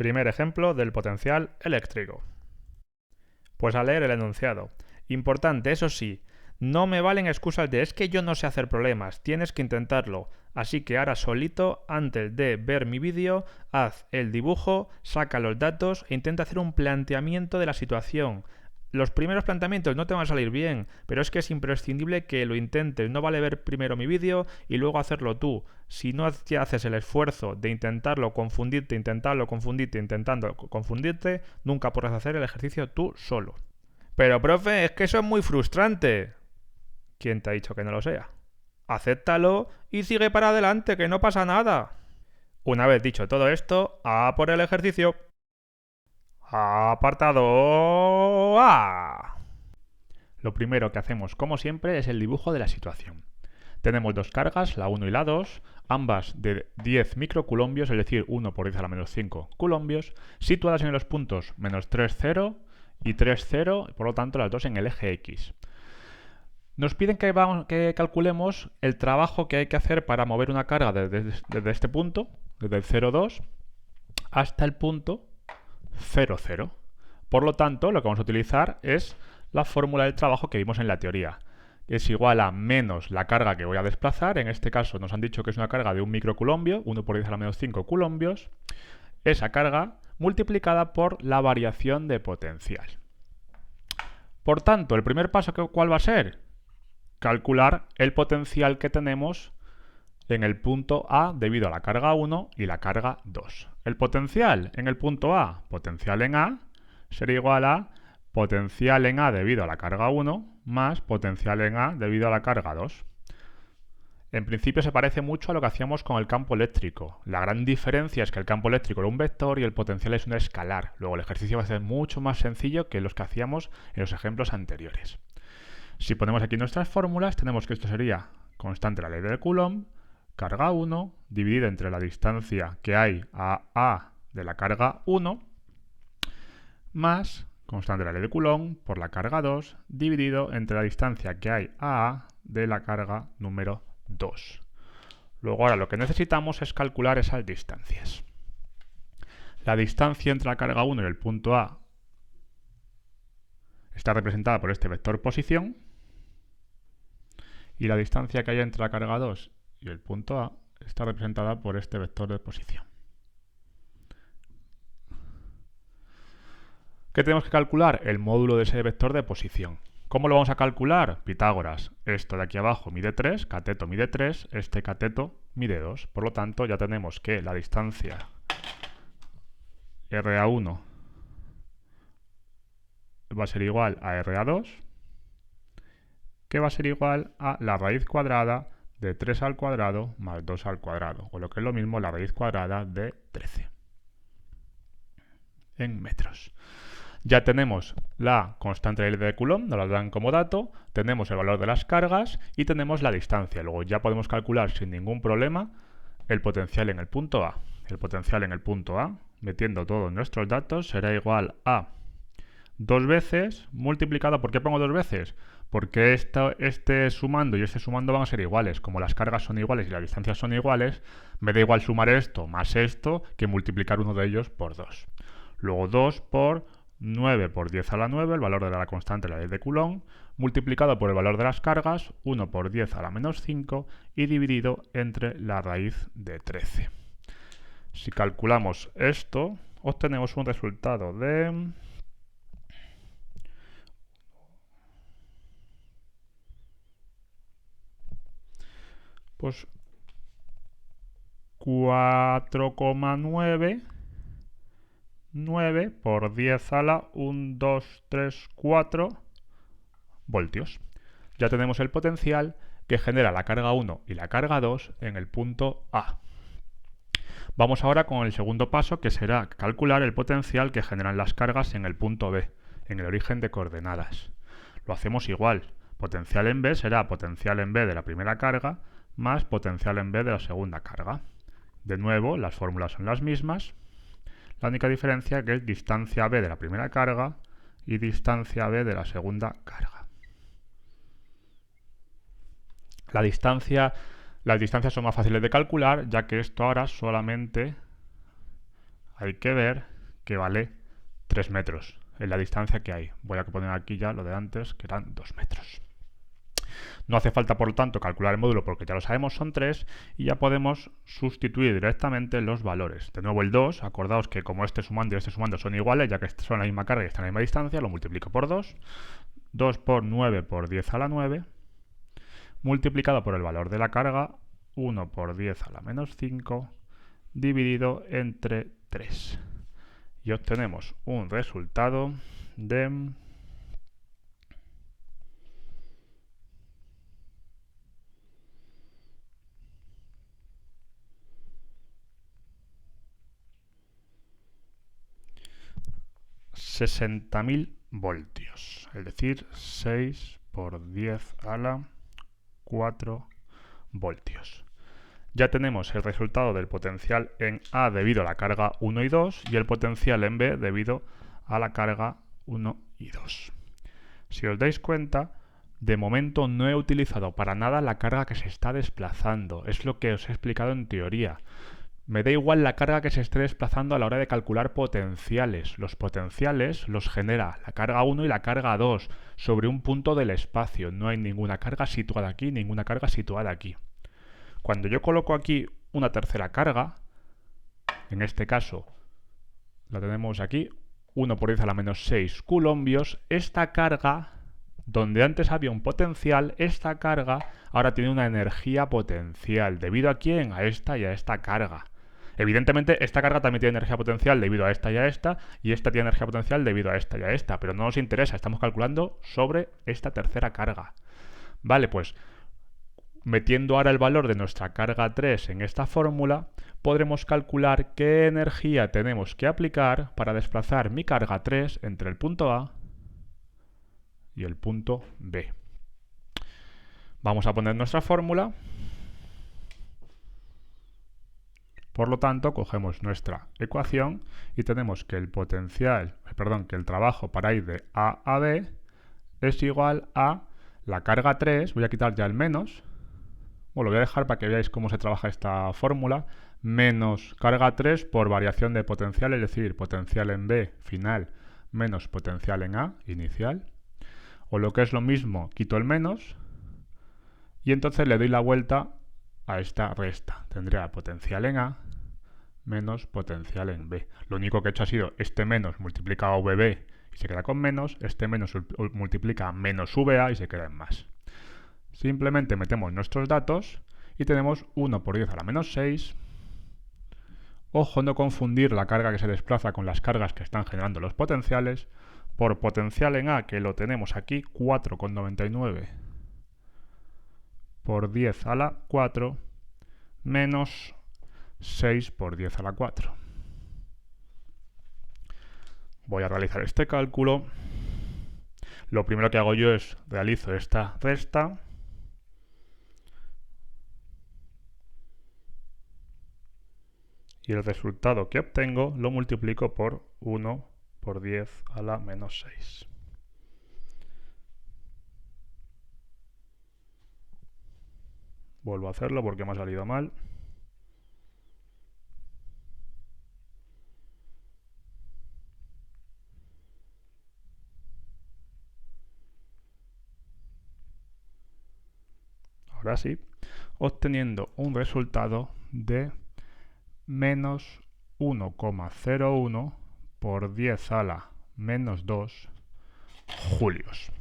Primer ejemplo del potencial eléctrico. Pues a leer el enunciado. Importante, eso sí, no me valen excusas de es que yo no sé hacer problemas, tienes que intentarlo. Así que ahora solito, antes de ver mi vídeo, haz el dibujo, saca los datos e intenta hacer un planteamiento de la situación. Los primeros planteamientos no te van a salir bien, pero es que es imprescindible que lo intentes. No vale ver primero mi vídeo y luego hacerlo tú. Si no haces el esfuerzo de intentarlo confundirte, intentando confundirte, nunca podrás hacer el ejercicio tú solo. Pero profe, es que eso es muy frustrante. ¿Quién te ha dicho que no lo sea? Acéptalo y sigue para adelante, que no pasa nada. Una vez dicho todo esto, a por el ejercicio. Apartado A. Lo primero que hacemos, como siempre, es el dibujo de la situación. Tenemos dos cargas, la 1 y la 2, ambas de 10 microculombios, es decir, 1 por 10 a la menos 5 culombios, situadas en los puntos menos 3, 0 y 3, 0, por lo tanto las dos en el eje X. Nos piden que calculemos el trabajo que hay que hacer para mover una carga desde este punto, desde el 0, 2, hasta el punto 0, 0. Por lo tanto, lo que vamos a utilizar es la fórmula del trabajo que vimos en la teoría. Es igual a menos la carga que voy a desplazar. En este caso nos han dicho que es una carga de 1 microculombio, 1 por 10 a la menos 5 culombios. Esa carga multiplicada por la variación de potencial. Por tanto, el primer paso, ¿cuál va a ser? Calcular el potencial que tenemos en el punto A debido a la carga 1 y la carga 2. El potencial en el punto A, potencial en A, sería igual a potencial en A debido a la carga 1 más potencial en A debido a la carga 2. En principio se parece mucho a lo que hacíamos con el campo eléctrico. La gran diferencia es que el campo eléctrico era un vector y el potencial es un escalar. Luego el ejercicio va a ser mucho más sencillo que los que hacíamos en los ejemplos anteriores. Si ponemos aquí nuestras fórmulas, tenemos que esto sería constante de la ley de Coulomb, carga 1, dividida entre la distancia que hay a A de la carga 1, más constante de la ley de Coulomb por la carga 2, dividido entre la distancia que hay a A de la carga número 2. Luego ahora lo que necesitamos es calcular esas distancias. La distancia entre la carga 1 y el punto A está representada por este vector posición, y la distancia que hay entre la carga 2 y el punto A está representada por este vector de posición. ¿Qué tenemos que calcular? El módulo de ese vector de posición. ¿Cómo lo vamos a calcular? Pitágoras. Esto de aquí abajo mide 3, cateto mide 3, este cateto mide 2. Por lo tanto, ya tenemos que la distancia RA1 va a ser igual a RA2, que va a ser igual a la raíz cuadrada de 3 al cuadrado más 2 al cuadrado, o lo que es lo mismo, la raíz cuadrada de 13 en metros. Ya tenemos la constante de Coulomb, nos la dan como dato, tenemos el valor de las cargas y tenemos la distancia. Luego ya podemos calcular sin ningún problema el potencial en el punto A. El potencial en el punto A, metiendo todos nuestros datos, será igual a 2 veces multiplicado. ¿Por qué pongo 2 veces? Porque este sumando y este sumando van a ser iguales. Como las cargas son iguales y las distancias son iguales, me da igual sumar esto más esto que multiplicar uno de ellos por 2. Luego 2 por 9 por 10 a la 9, el valor de la constante de la ley de Coulomb, multiplicado por el valor de las cargas, 1 por 10 a la menos 5, y dividido entre la raíz de 13. Si calculamos esto, obtenemos un resultado de... pues 4,9 por 10 a la 1, 2, 3, 4 voltios. Ya tenemos el potencial que genera la carga 1 y la carga 2 en el punto A. Vamos ahora con el segundo paso, que será calcular el potencial que generan las cargas en el punto B, en el origen de coordenadas. Lo hacemos igual. Potencial en B será potencial en B de la primera carga más potencial en B de la segunda carga. De nuevo, las fórmulas son las mismas. La única diferencia que es distancia B de la primera carga y distancia B de la segunda carga. Las distancias son más fáciles de calcular, ya que esto ahora solamente hay que ver que vale 3 metros. Es la distancia que hay. Voy a poner aquí ya lo de antes, que eran 2 metros. No hace falta, por lo tanto, calcular el módulo porque ya lo sabemos, son 3, y ya podemos sustituir directamente los valores. De nuevo el 2, acordaos que como este sumando y este sumando son iguales, ya que son la misma carga y están a la misma distancia, lo multiplico por 2. 2 por 9 por 10 a la 9, multiplicado por el valor de la carga, 1 por 10 a la menos 5, dividido entre 3. Y obtenemos un resultado de 60.000 voltios, es decir, 6 por 10 a la 4 voltios. Ya tenemos el resultado del potencial en A debido a la carga 1 y 2 y el potencial en B debido a la carga 1 y 2. Si os dais cuenta, de momento no he utilizado para nada la carga que se está desplazando. Es lo que os he explicado en teoría. Me da igual la carga que se esté desplazando a la hora de calcular potenciales. Los potenciales los genera la carga 1 y la carga 2 sobre un punto del espacio. No hay ninguna carga situada aquí, ninguna carga situada aquí. Cuando yo coloco aquí una tercera carga, en este caso la tenemos aquí, 1 por 10 a la menos 6 coulombios, esta carga, donde antes había un potencial, esta carga ahora tiene una energía potencial. ¿Debido a quién? A esta y a esta carga. Evidentemente, esta carga también tiene energía potencial debido a esta y esta tiene energía potencial debido a esta y a esta, pero no nos interesa, estamos calculando sobre esta tercera carga. Vale, pues metiendo ahora el valor de nuestra carga 3 en esta fórmula, podremos calcular qué energía tenemos que aplicar para desplazar mi carga 3 entre el punto A y el punto B. Vamos a poner nuestra fórmula. Por lo tanto, cogemos nuestra ecuación y tenemos que el trabajo para ir de A a B es igual a la carga 3, voy a quitar ya el menos, bueno, lo voy a dejar para que veáis cómo se trabaja esta fórmula, menos carga 3 por variación de potencial, es decir, potencial en B final menos potencial en A inicial, o lo que es lo mismo, quito el menos y entonces le doy la vuelta a esta resta. Tendría potencial en A menos potencial en B. Lo único que he hecho ha sido este menos multiplicado a VB y se queda con menos, este menos multiplica a menos VA y se queda en más. Simplemente metemos nuestros datos y tenemos 1 por 10 a la menos 6. Ojo, no confundir la carga que se desplaza con las cargas que están generando los potenciales. Por potencial en A, que lo tenemos aquí, 4,99 por 10 a la 4 menos 6 por 10 a la 4. Voy a realizar este cálculo. Lo primero que hago yo es realizo esta resta. Y el resultado que obtengo lo multiplico por 1 por 10 a la menos 6. Vuelvo a hacerlo porque me ha salido mal. Ahora sí, obteniendo un resultado de menos 1,01 por 10 a la menos 2 julios.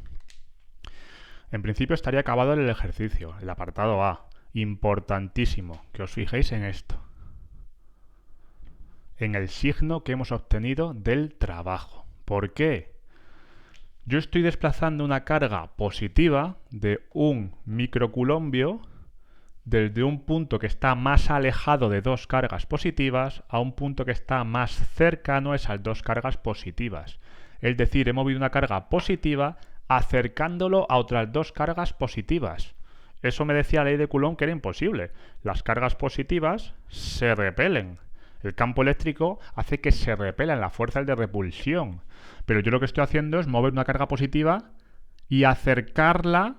En principio estaría acabado el ejercicio, el apartado A. Importantísimo que os fijéis en esto. En el signo que hemos obtenido del trabajo. ¿Por qué? Yo estoy desplazando una carga positiva de 1 microculombio desde un punto que está más alejado de dos cargas positivas a un punto que está más cercano a esas dos cargas positivas. Es decir, he movido una carga positiva acercándolo a otras dos cargas positivas. Eso me decía la ley de Coulomb que era imposible. Las cargas positivas se repelen. El campo eléctrico hace que se repelan, la fuerza es de repulsión. Pero yo lo que estoy haciendo es mover una carga positiva y acercarla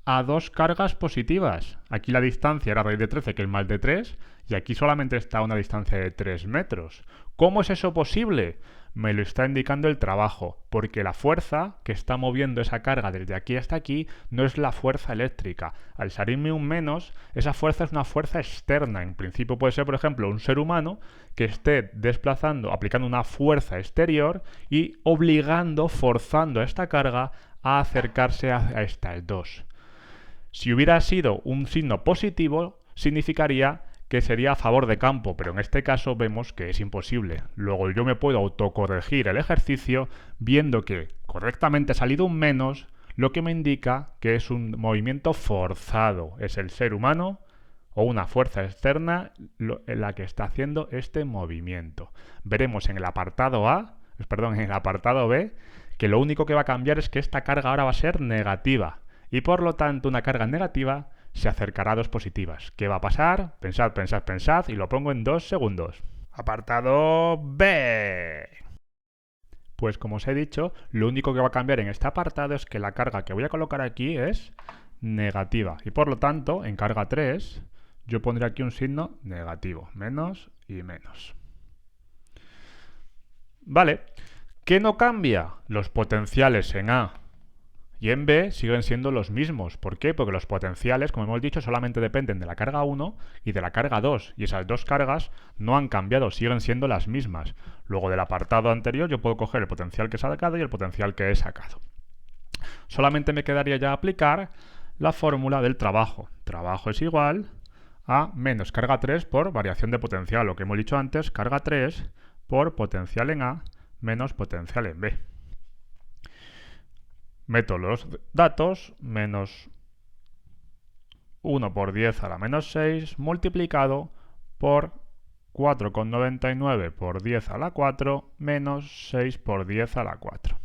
a dos cargas positivas. Aquí la distancia era raíz de 13, que es más de 3, y aquí solamente está a una distancia de 3 metros. ¿Cómo es eso posible? me lo está indicando el trabajo, porque la fuerza que está moviendo esa carga desde aquí hasta aquí no es la fuerza eléctrica. Al salirme un menos, esa fuerza es una fuerza externa. En principio puede ser, por ejemplo, un ser humano que esté desplazando, aplicando una fuerza exterior y obligando, forzando a esta carga a acercarse a estas dos. Si hubiera sido un signo positivo, significaría que sería a favor de campo, pero en este caso vemos que es imposible. Luego yo me puedo autocorregir el ejercicio viendo que correctamente ha salido un menos, lo que me indica que es un movimiento forzado. Es el ser humano o una fuerza externa la que está haciendo este movimiento. Veremos en el apartado en el apartado B, que lo único que va a cambiar es que esta carga ahora va a ser negativa. Y por lo tanto una carga negativa se acercará a dos positivas. ¿Qué va a pasar? Pensad, pensad, pensad y lo pongo en 2 segundos. Apartado B. Pues como os he dicho, lo único que va a cambiar en este apartado es que la carga que voy a colocar aquí es negativa. Y por lo tanto, en carga 3, yo pondré aquí un signo negativo. Menos y menos. Vale. ¿Qué no cambia? Los potenciales en A y en B siguen siendo los mismos. ¿Por qué? Porque los potenciales, como hemos dicho, solamente dependen de la carga 1 y de la carga 2. Y esas dos cargas no han cambiado, siguen siendo las mismas. Luego del apartado anterior yo puedo coger el potencial que he sacado y el potencial que he sacado. Solamente me quedaría ya aplicar la fórmula del trabajo. Trabajo es igual a menos carga 3 por variación de potencial. Lo que hemos dicho antes, carga 3 por potencial en A menos potencial en B. Meto los datos, menos 1 por 10 a la menos 6 multiplicado por 4,99 por 10 a la 4 menos 6 por 10 a la 4.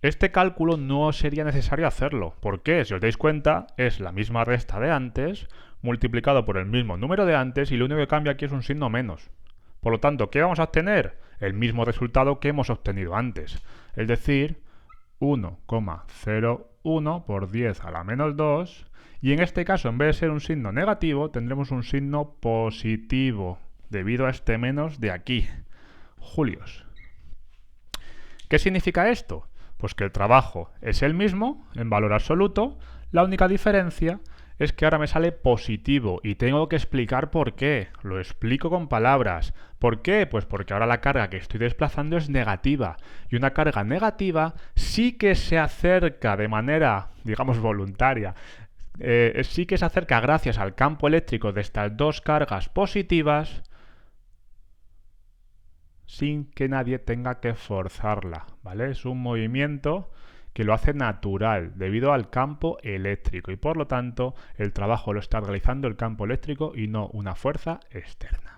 Este cálculo no sería necesario hacerlo. ¿Por qué? Si os dais cuenta, es la misma resta de antes multiplicado por el mismo número de antes y lo único que cambia aquí es un signo menos. Por lo tanto, ¿qué vamos a obtener? El mismo resultado que hemos obtenido antes. Es decir, 1,01 por 10 a la menos 2 y en este caso en vez de ser un signo negativo tendremos un signo positivo debido a este menos de aquí. Julios. ¿Qué significa esto? Pues que el trabajo es el mismo en valor absoluto, la única diferencia es que ahora me sale positivo y tengo que explicar por qué. Lo explico con palabras. ¿Por qué? Pues porque ahora la carga que estoy desplazando es negativa. Y una carga negativa sí que se acerca de manera, digamos, voluntaria. Sí que se acerca gracias al campo eléctrico de estas dos cargas positivas sin que nadie tenga que forzarla, ¿vale? Es un movimiento que lo hace natural debido al campo eléctrico y por lo tanto el trabajo lo está realizando el campo eléctrico y no una fuerza externa.